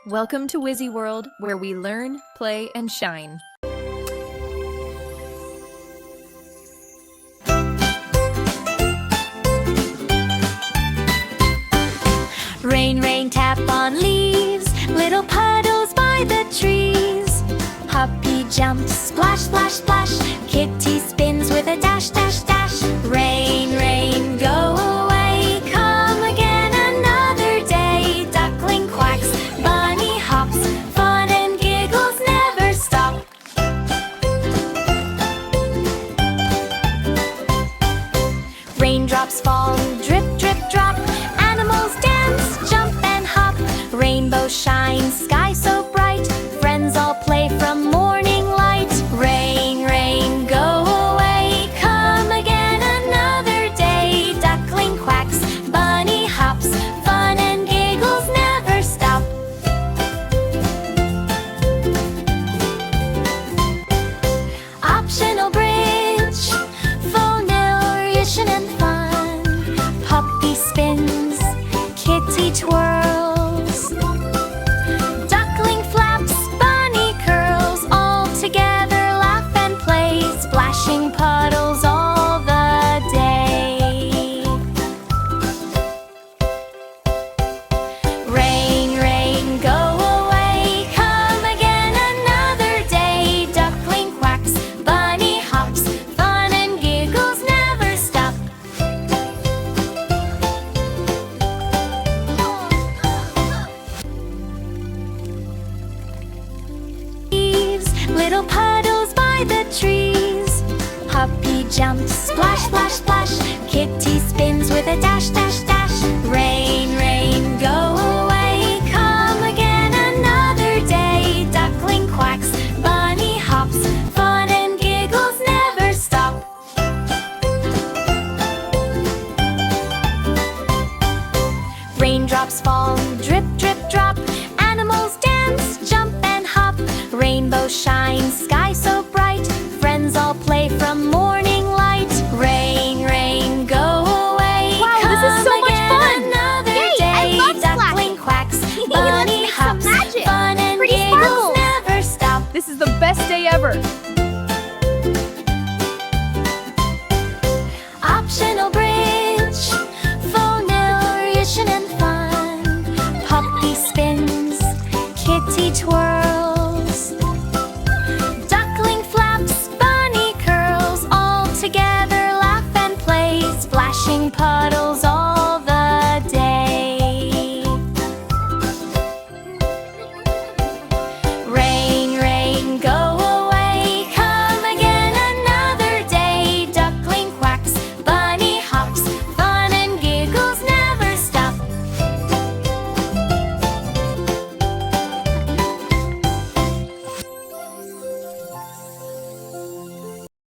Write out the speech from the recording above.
Welcome to Whizzy World, where we learn, play, and shine. Rain, rain, tap on leaves, little puddles by the trees. Puppy jumps, splash, splash, splash. Kitty spins with a dash, dash, dash. Rain, rain, go away, come again another day. Duckling quacks, bunny hops, fun and giggles never stop. Raindrops fall, drip, drip, drop. Animals dance, jump and hop. Rainbow shines, sky so bright. Friends all play from morning light. Rain, rain, go away, come again another day. Duckling quacks, bunny hops, fun and giggles never stop. Optional bridge, full narration and fun. Puppy spins, kitty twirls. Duckling flaps, bunny curls. All together laugh and play, splashing puddles all the day. Rain, rain, go away, come again another day. Duckling quacks, bunny hops, fun and giggles never stop. Leaves, little puddles by the trees. Puppy jumps, splash, splash, splash. Kitty spins with a dash, dash, dash. Rain, rain, go away, come again another day. Duckling quacks, bunny hops, fun and giggles never stop. Raindrops fall, drip, drip, drop. Animals dance, jump and hop. Rainbow shines, sky so bright. Friends all play from morning light. Rain, rain, go away. Wow, this is so much fun! Another Yay, day. I love Duckling splashing. quacks, Let's bunny make some hops, magic. fun and Pretty giggles sparkles. never stop. This is the best day ever. Optional bridge, full narration and fun. Puppy spins, kitty twirls. Duckling flaps, bunny curls. All together laugh and play, splashing puddles all